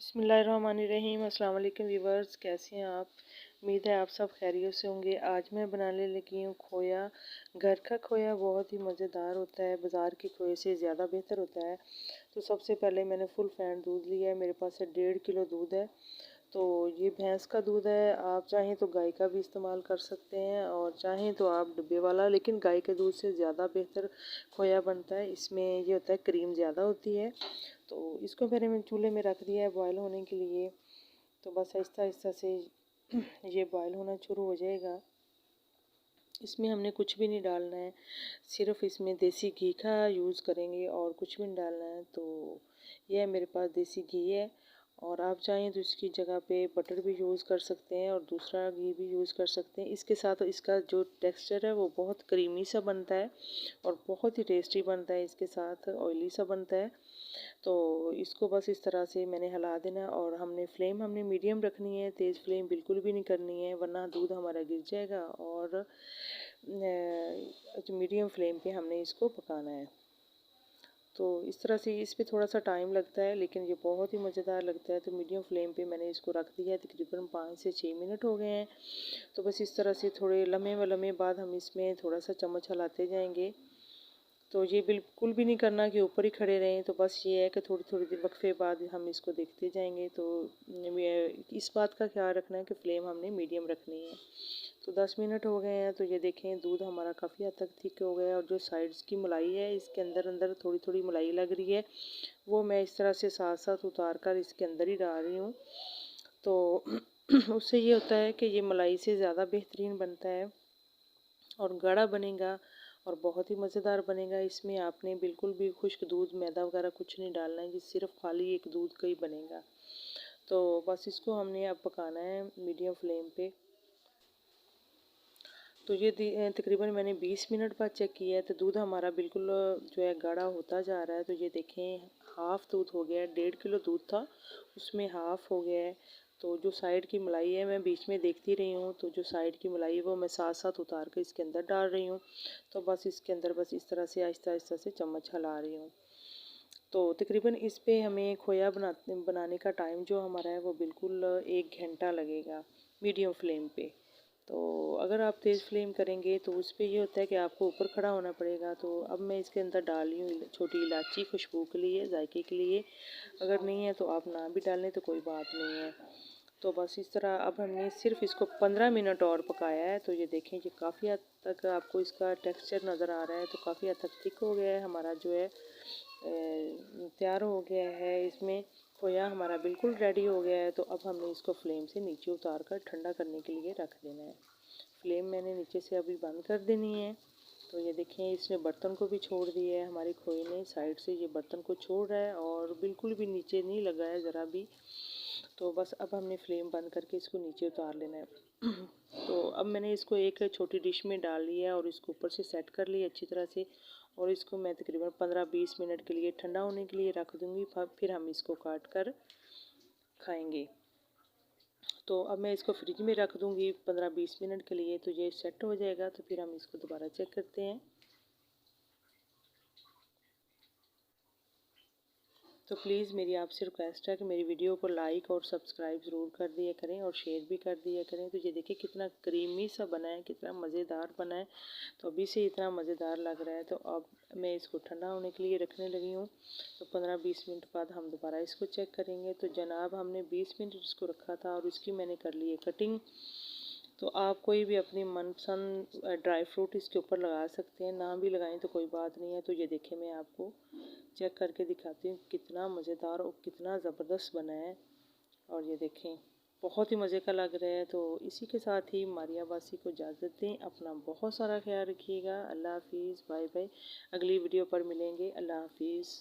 बिस्मिल्लाहिर्रहमानिर्रहीम। अस्सलाम वालेकुम व्यूवर्स, कैसे हैं आप? उम्मीद है आप सब खैरियत से होंगे। आज मैं बनाने लगी हूँ खोया। घर का खोया बहुत ही मज़ेदार होता है, बाज़ार के खोए से ज़्यादा बेहतर होता है। तो सबसे पहले मैंने फुल फैट दूध लिया है, मेरे पास है 1.5 किलो दूध है। तो ये भैंस का दूध है, आप चाहें तो गाय का भी इस्तेमाल कर सकते हैं और चाहें तो आप डब्बे वाला, लेकिन गाय के दूध से ज़्यादा बेहतर खोया बनता है। इसमें ये होता है क्रीम ज़्यादा होती है। तो इसको मैंने चूल्हे में रख दिया है बॉयल होने के लिए। तो बस आहिस्ता आहिस्ता से ये बॉयल होना शुरू हो जाएगा। इसमें हमने कुछ भी नहीं डालना है, सिर्फ इसमें देसी घी का यूज़ करेंगे और कुछ भी नहीं डालना है। तो यह मेरे पास देसी घी है और आप चाहें तो इसकी जगह पे बटर भी यूज़ कर सकते हैं और दूसरा घी भी यूज़ कर सकते हैं। इसके साथ इसका जो टेक्सचर है वो बहुत क्रीमी सा बनता है और बहुत ही टेस्टी बनता है, इसके साथ ऑयली सा बनता है। तो इसको बस इस तरह से मैंने हिला देना है और हमने मीडियम रखनी है, तेज़ फ्लेम बिल्कुल भी नहीं करनी है वरना दूध हमारा गिर जाएगा। और मीडियम फ्लेम पे हमने इसको पकाना है। तो इस तरह से इस पे थोड़ा सा टाइम लगता है लेकिन ये बहुत ही मज़ेदार लगता है। तो मीडियम फ्लेम पे मैंने इसको रख दिया है, तकरीबन 5 से 6 मिनट हो गए हैं। तो बस इस तरह से थोड़े लम्हे व लम्हे बाद हम इसमें थोड़ा सा चम्मच हिलाते जाएंगे। तो ये बिल्कुल भी नहीं करना कि ऊपर ही खड़े रहें। तो बस ये है कि थोड़ी थोड़ी देर वक्फे बाद हम इसको देखते जाएंगे। तो इस बात का ख्याल रखना है कि फ्लेम हमने मीडियम रखनी है। तो 10 मिनट हो गए हैं। तो ये देखें दूध हमारा काफ़ी हद तक थिक हो गया है और जो साइड्स की मलाई है इसके अंदर अंदर थोड़ी थोड़ी मलाई लग रही है, वो मैं इस तरह से साथ साथ उतार कर इसके अंदर ही डाल रही हूँ। तो उससे ये होता है कि ये मलाई से ज़्यादा बेहतरीन बनता है और गाढ़ा बनेगा और बहुत ही मज़ेदार बनेगा। इसमें आपने बिल्कुल भी खुश्क दूध मैदा वगैरह कुछ नहीं डालना है, ये सिर्फ खाली एक दूध का ही बनेगा। तो बस इसको हमने अब पकाना है मीडियम फ्लेम पे। तो ये तकरीबन मैंने 20 मिनट बाद चेक किया है तो दूध हमारा बिल्कुल जो है गाढ़ा होता जा रहा है। तो ये देखें हाफ़ दूध हो गया है, 1.5 किलो दूध था उसमें हाफ़ हो गया है। तो जो साइड की मलाई है मैं बीच में देखती रही हूँ, तो जो साइड की मलाई है वो मैं साथ साथ उतार कर इसके अंदर डाल रही हूँ। तो बस इसके अंदर बस इस तरह से आहिस्ता आहिस्ता से चम्मच हिला रही हूँ। तो तकरीबन इस पे हमें खोया बनाने का टाइम जो हमारा है वो बिल्कुल 1 घंटा लगेगा मीडियम फ्लेम पे। तो अगर आप तेज़ फ्लेम करेंगे तो उस पर ये होता है कि आपको ऊपर खड़ा होना पड़ेगा। तो अब मैं इसके अंदर डाल रही हूँ छोटी इलायची, खुशबू के लिए, जायके के लिए। अगर नहीं है तो आप ना भी डालें तो कोई बात नहीं है। तो बस इस तरह अब हमने सिर्फ इसको 15 मिनट और पकाया है। तो ये देखें ये काफ़ी हद तक आपको इसका टेक्सचर नज़र आ रहा है। तो काफ़ी हद तक थिक हो गया है हमारा, जो है तैयार हो गया है। इसमें खोया हमारा बिल्कुल रेडी हो गया है। तो अब हमने इसको फ्लेम से नीचे उतार कर ठंडा करने के लिए रख देना है। फ्लेम मैंने नीचे से अभी बंद कर देनी है। तो ये देखें इसने बर्तन को भी छोड़ दिया है, हमारे खोए ने साइड से ये बर्तन को छोड़ रहा है और बिल्कुल भी नीचे नहीं लगा है ज़रा भी। तो बस अब हमने फ्लेम बंद करके इसको नीचे उतार लेना है। तो अब मैंने इसको एक छोटी डिश में डाल लिया और इसको ऊपर से सेट कर लिया अच्छी तरह से। और इसको मैं तकरीबन 15-20 मिनट के लिए ठंडा होने के लिए रख दूँगी, फिर हम इसको काट कर खाएँगे। तो अब मैं इसको फ्रिज में रख दूँगी 15-20 मिनट के लिए। तो ये सेट हो जाएगा तो फिर हम इसको दोबारा चेक करते हैं। तो प्लीज़ मेरी आपसे रिक्वेस्ट है कि मेरी वीडियो को लाइक और सब्सक्राइब ज़रूर कर दिया करें और शेयर भी कर दिया करें। तो ये देखिए कितना क्रीमी सा बना है, कितना मज़ेदार बना है। तो अभी से इतना मज़ेदार लग रहा है। तो अब मैं इसको ठंडा होने के लिए रखने लगी हूँ। तो 15-20 मिनट बाद हम दोबारा इसको चेक करेंगे। तो जनाब हमने 20 मिनट इसको रखा था और इसकी मैंने कर ली है कटिंग। तो आप कोई भी अपनी मनपसंद ड्राई फ्रूट इसके ऊपर लगा सकते हैं, ना भी लगाएं तो कोई बात नहीं है। तो ये देखें मैं आपको चेक करके दिखाती हूँ कितना मज़ेदार और कितना ज़बरदस्त बना है। और ये देखें बहुत ही मज़े का लग रहा है। तो इसी के साथ ही मारिया बासी को इजाज़त दें। अपना बहुत सारा ख्याल रखिएगा। अल्लाह हाफिज़, बाय बाय। अगली वीडियो पर मिलेंगे। अल्लाह हाफिज़।